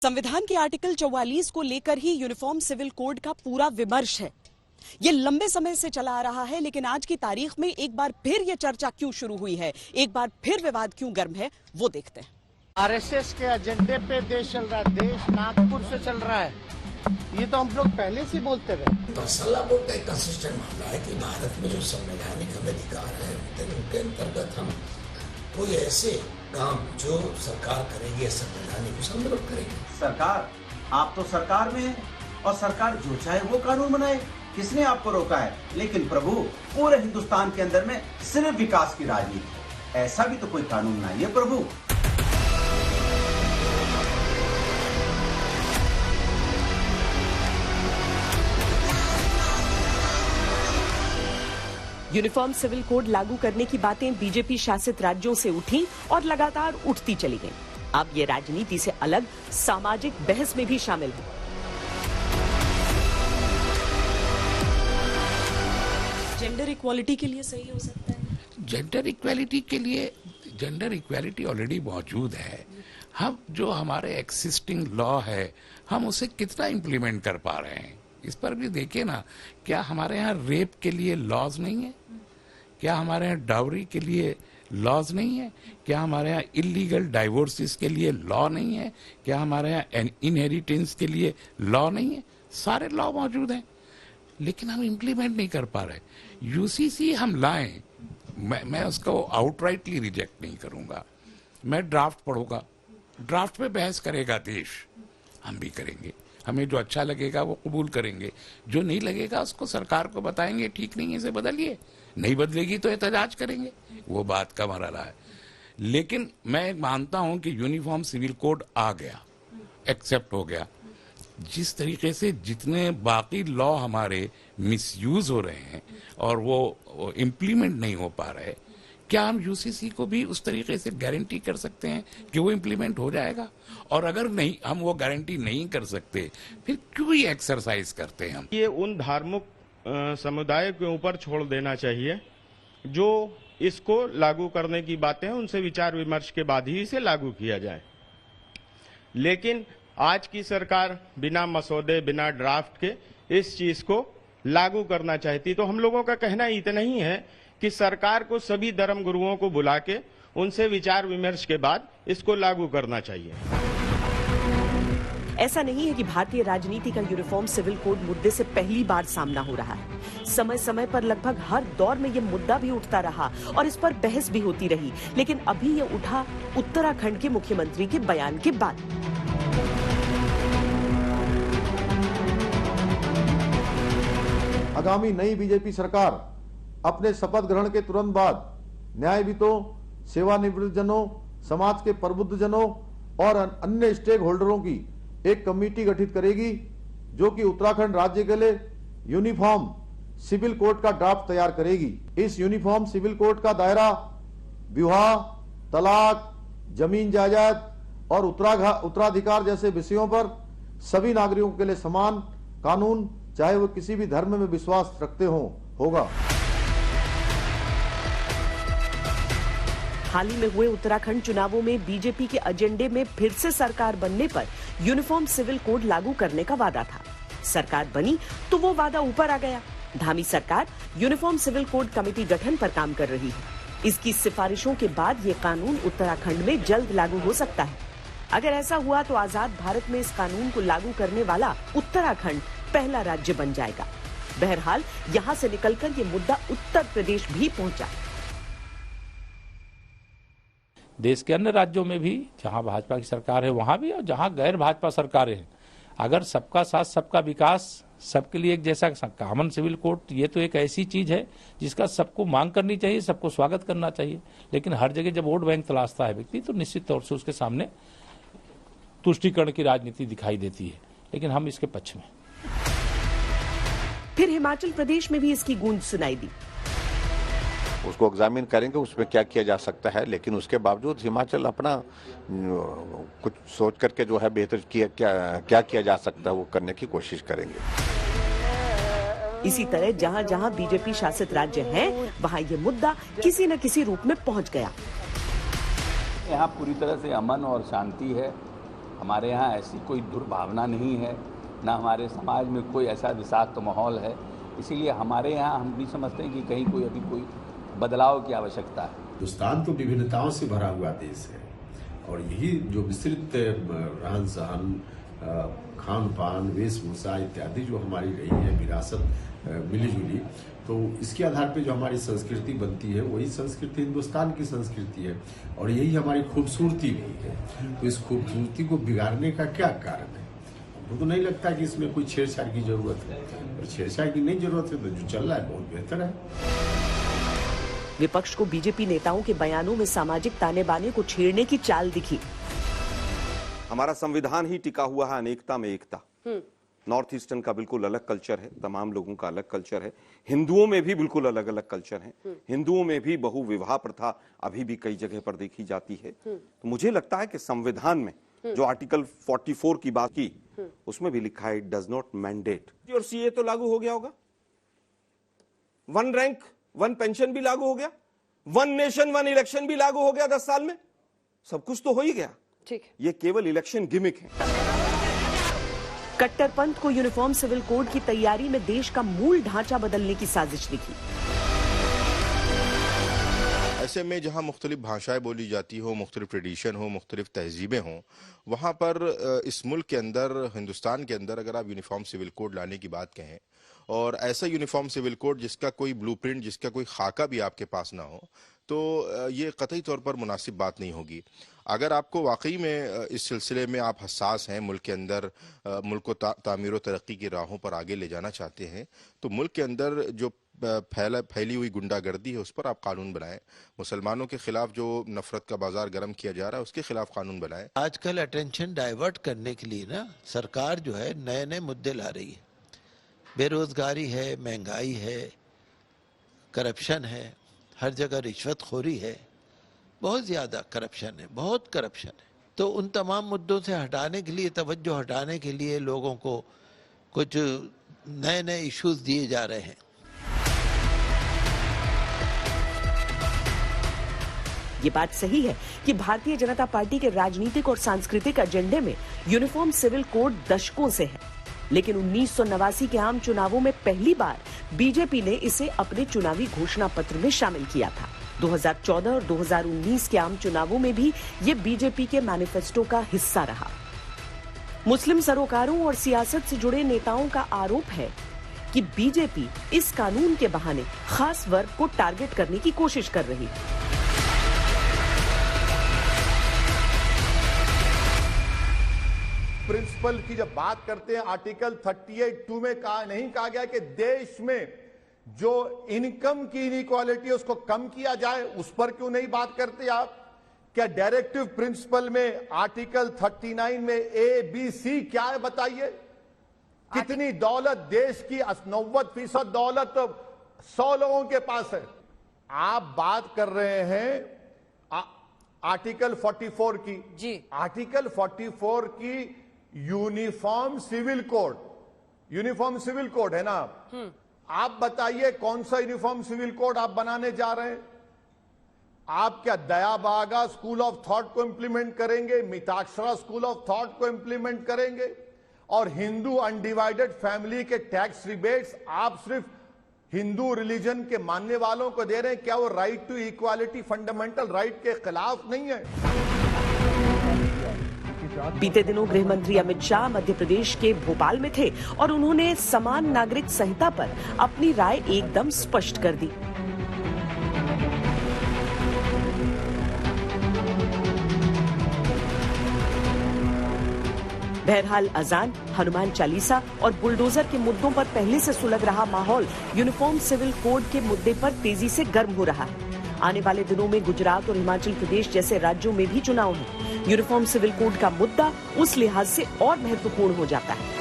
संविधान के आर्टिकल 44 को लेकर ही यूनिफॉर्म सिविल कोड का पूरा विमर्श है। ये लंबे समय से चला आ रहा है, लेकिन आज की तारीख में एक बार फिर ये चर्चा क्यों शुरू हुई है, एक बार फिर विवाद क्यों गर्म है, वो देखते हैं। आरएसएस के एजेंडे पे देश चल रहा है, देश नागपुर से चल रहा है, ये तो हम लोग पहले से बोलते रहे। तो सलाह बोर्ड का एक कंसिस्टेंट मामला है कि भारत में जो संवैधानिक अधिकार है उनके अंतर्गत हम कोई ऐसे काम जो सरकार करेगी संवैधानिक उसे हम विरोध करेंगे। सरकार, आप तो सरकार में है और सरकार जो चाहे वो कानून बनाए, किसने आपको रोका है? लेकिन प्रभु, पूरे हिंदुस्तान के अंदर में सिर्फ विकास की राजनीति है, ऐसा भी तो कोई कानून नहीं है प्रभु। यूनिफॉर्म सिविल कोड लागू करने की बातें बीजेपी शासित राज्यों से उठी और लगातार उठती चली गईं। अब ये राजनीति से अलग सामाजिक बहस में भी शामिल है। जेंडर इक्वालिटी के लिए सही हो सकता है? जेंडर इक्वालिटी के लिए जेंडर इक्वालिटी ऑलरेडी मौजूद है। हम जो हमारे एक्सिस्टिंग लॉ है हम उसे कितना इम्प्लीमेंट कर पा रहे हैं, इस पर भी देखिए ना। क्या हमारे यहाँ रेप के लिए लॉज नहीं है? क्या हमारे यहाँ डाउरी के लिए लॉज नहीं है? क्या हमारे यहाँ इलीगल डाइवोर्सेस के लिए लॉ नहीं है? क्या हमारे यहाँ इनहेरिटेंस के लिए लॉ नहीं है? सारे लॉ मौजूद हैं, लेकिन हम इम्प्लीमेंट नहीं कर पा रहे। यूसीसी हम लाएं, मैं उसको आउटराइटली रिजेक्ट नहीं करूंगा। मैं ड्राफ्ट पढ़ूंगा, ड्राफ्ट पे बहस करेगा देश, हम भी करेंगे। हमें जो अच्छा लगेगा वो कबूल करेंगे, जो नहीं लगेगा उसको सरकार को बताएंगे ठीक नहीं है, इसे बदलिए। नहीं बदलेगी तो एहतजाज करेंगे, वो बात का मरहला है। लेकिन मैं मानता हूं कि यूनिफॉर्म सिविल कोड आ गया, एक्सेप्ट हो गया। जिस तरीके से जितने बाकी लॉ हमारे मिसयूज हो रहे हैं और वो इम्प्लीमेंट नहीं हो पा रहे, क्या हम यूसीसी को भी उस तरीके से गारंटी कर सकते हैं कि वो इम्प्लीमेंट हो जाएगा? और अगर नहीं, हम वो गारंटी नहीं कर सकते, फिर क्यों ये एक्सरसाइज करते हैं हम? ये उन धार्मिक समुदाय के ऊपर छोड़ देना चाहिए जो इसको लागू करने की बातें हैं, उनसे विचार विमर्श के बाद ही इसे लागू किया जाए। लेकिन आज की सरकार बिना मसौदे, बिना ड्राफ्ट के इस चीज को लागू करना चाहती, तो हम लोगों का कहना इतना ही है कि सरकार को सभी धर्म गुरुओं को बुला के उनसे विचार विमर्श के बाद इसको लागू करना चाहिए। ऐसा नहीं है कि भारतीय राजनीति का यूनिफॉर्म सिविल कोड मुद्दे से पहली बार सामना हो रहा है। समय समय पर लगभग हर दौर में ये मुद्दा भी उठता रहा और इस पर बहस भी होती रही, लेकिन अभी ये उठा उत्तराखंड के मुख्यमंत्री के बयान के बाद। आगामी नई बीजेपी सरकार अपने शपथ ग्रहण के तुरंत बाद न्यायविदों, सेवानिवृत्त जनों, समाज के प्रबुद्ध जनों और अन्य स्टेक होल्डरों की एक कमेटी गठित करेगी, जो कि उत्तराखंड राज्य के लिए यूनिफॉर्म सिविल कोड का ड्राफ्ट तैयार करेगी। इस यूनिफॉर्म सिविल कोड का दायरा विवाह, तलाक, जमीन जायदाद और उत्तराधिकार जैसे विषयों पर सभी नागरिकों के लिए समान कानून, चाहे वो किसी भी धर्म में विश्वास रखते होगा। हाल ही में हुए उत्तराखंड चुनावों में बीजेपी के एजेंडे में फिर से सरकार बनने पर यूनिफॉर्म सिविल कोड लागू करने का वादा था। सरकार बनी तो वो वादा ऊपर आ गया। धामी सरकार यूनिफॉर्म सिविल कोड कमेटी गठन पर काम कर रही है। इसकी सिफारिशों के बाद ये कानून उत्तराखंड में जल्द लागू हो सकता है। अगर ऐसा हुआ तो आजाद भारत में इस कानून को लागू करने वाला उत्तराखंड पहला राज्य बन जाएगा। बहरहाल यहाँ से निकलकर ये मुद्दा उत्तर प्रदेश भी पहुंचा। देश के अन्य राज्यों में भी जहां भाजपा की सरकार है वहां भी, और जहां गैर भाजपा सरकारें हैं, अगर सबका साथ सबका विकास, सबके लिए एक जैसा कॉमन सिविल कोड, ये तो एक ऐसी चीज है जिसका सबको मांग करनी चाहिए, सबको स्वागत करना चाहिए। लेकिन हर जगह जब वोट बैंक तलाशता है व्यक्ति, तो निश्चित तौर से उसके सामने तुष्टीकरण की राजनीति दिखाई देती है, लेकिन हम इसके पक्ष में। फिर हिमाचल प्रदेश में भी इसकी गूंज सुनाई दी। उसको एग्जामिन करेंगे उसमें क्या किया जा सकता है, लेकिन उसके बावजूद हिमाचल अपना कुछ सोच करके जो है बेहतर क्या किया जा सकता है वो करने की कोशिश करेंगे। इसी तरह जहां जहां बीजेपी शासित राज्य हैं, वहां ये मुद्दा किसी न किसी रूप में पहुंच गया। यहाँ पूरी तरह से अमन और शांति है हमारे यहाँ ऐसी कोई दुर्भावना नहीं है, ना हमारे समाज में कोई ऐसा विषाक्त माहौल है। इसीलिए हमारे यहाँ हम भी समझते हैं कि कहीं कोई बदलाव की आवश्यकता है। हिंदुस्तान तो विभिन्नताओं से भरा हुआ देश है और यही जो विस्तृत रहन सहन, खान पान, वेशभूषा इत्यादि जो हमारी रही है विरासत मिलीजुली, तो इसके आधार पे जो हमारी संस्कृति बनती है वही संस्कृति हिंदुस्तान की संस्कृति है और यही हमारी खूबसूरती भी है। तो इस खूबसूरती को बिगाड़ने का क्या कारण है? हमको तो नहीं लगता कि इसमें कोई छेड़छाड़ की जरूरत है, और छेड़छाड़ की नहीं जरूरत है तो जो चल रहा है बहुत बेहतर है। विपक्ष को बीजेपी नेताओं के बयानों में सामाजिक ताने बाने को छेड़ने की चाल दिखी। हमारा संविधान ही टिका हुआ है अनेकता में एकता। नॉर्थ ईस्टर्न का बिल्कुल अलग कल्चर है, तमाम लोगों का अलग कल्चर है। हिंदुओं में भी बिल्कुल अलग अलग कल्चर है। हिंदुओं में भी बहु विवाह प्रथा अभी भी कई जगह पर देखी जाती है। तो मुझे लगता है कि संविधान में जो आर्टिकल 44 की बात की, उसमें भी लिखा है इट डज नॉट मैंडेट। और सीए तो लागू हो गया होगा, वन रैंक वन पेंशन भी लागू हो गया, वन नेशन वन इलेक्शन भी लागू हो गया 10 साल में, सब कुछ तो हो ही गया। ठीक, ये केवल इलेक्शन गिमिक है। कट्टरपंथ को यूनिफॉर्म सिविल कोड की तैयारी में देश का मूल ढांचा बदलने की साजिश दिखी। ऐसे में जहां मुख्तलिफ भाषाएं बोली जाती हो, मुख्तलिफ ट्रेडिशन हो, मुख्तलिफ तहजीबें हों, वहां पर इस मुल्क के अंदर, हिंदुस्तान के अंदर अगर आप यूनिफॉर्म सिविल कोड लाने की बात कहें और ऐसा यूनिफॉर्म सिविल कोड जिसका कोई ब्लूप्रिंट, जिसका कोई खाका भी आपके पास ना हो, तो ये कतई तौर पर मुनासिब बात नहीं होगी। अगर आपको वाकई में इस सिलसिले में आप हसास हैं, मुल्क के अंदर मुल्क को तामीर व तरक्की की राहों पर आगे ले जाना चाहते हैं, तो मुल्क के अंदर जो फैली हुई गुंडागर्दी है उस पर आप कानून बनाएं। मुसलमानों के खिलाफ जो नफरत का बाजार गर्म किया जा रहा है उसके खिलाफ कानून बनाएं। आजकल अटेंशन डाइवर्ट करने के लिए ना सरकार जो है नए नए मुद्दे ला रही है। बेरोजगारी है, महंगाई है, करप्शन है, हर जगह रिश्वतखोरी है, बहुत ज़्यादा करप्शन है, बहुत करप्शन है। तो उन तमाम मुद्दों से हटाने के लिए, तवज्जो हटाने के लिए लोगों को कुछ नए नए इश्यूज दिए जा रहे हैं। ये बात सही है कि भारतीय जनता पार्टी के राजनीतिक और सांस्कृतिक एजेंडे में यूनिफॉर्म सिविल कोड दशकों से है, लेकिन 1989 के आम चुनावों में पहली बार बीजेपी ने इसे अपने चुनावी घोषणा पत्र में शामिल किया था। 2014 और 2019 के आम चुनावों में भी ये बीजेपी के मैनिफेस्टो का हिस्सा रहा। मुस्लिम सरोकारों और सियासत से जुड़े नेताओं का आरोप है कि बीजेपी इस कानून के बहाने खास वर्ग को टारगेट करने की कोशिश कर रही है। प्रिंसिपल की जब बात करते हैं, आर्टिकल 38(2) में नहीं कहा गया कि देश में जो इनकम की इनइक्वालिटी है उसको कम किया जाए? उस पर क्यों नहीं बात करते आप? क्या डायरेक्टिव प्रिंसिपल में आर्टिकल 39 में ABC क्या है बताइए? कितनी दौलत देश की? 90% दौलत तो 100 लोगों के पास है। आप बात कर रहे हैं आर्टिकल 44 की। जी, आर्टिकल 44 की uniform civil code, uniform civil code है ना? आप बताइए कौन सा यूनिफॉर्म सिविल कोड आप बनाने जा रहे हैं? आप क्या दयाबागा स्कूल ऑफ थॉट को इंप्लीमेंट करेंगे, मिताक्षरा स्कूल ऑफ थॉट को इंप्लीमेंट करेंगे, और हिंदू अनडिवाइडेड फैमिली के टैक्स रिबेट्स आप सिर्फ हिंदू रिलीजन के मानने वालों को दे रहे हैं? क्या वो right to equality, fundamental right के खिलाफ नहीं है? बीते दिनों गृह मंत्री अमित शाह मध्य प्रदेश के भोपाल में थे और उन्होंने समान नागरिक संहिता पर अपनी राय एकदम स्पष्ट कर दी। बहरहाल अजान, हनुमान चालीसा और बुलडोजर के मुद्दों पर पहले से सुलग रहा माहौल यूनिफॉर्म सिविल कोड के मुद्दे पर तेजी से गर्म हो रहा है। आने वाले दिनों में गुजरात और हिमाचल प्रदेश जैसे राज्यों में भी चुनाव है। यूनिफॉर्म सिविल कोड का मुद्दा उस लिहाज से और महत्वपूर्ण हो जाता है।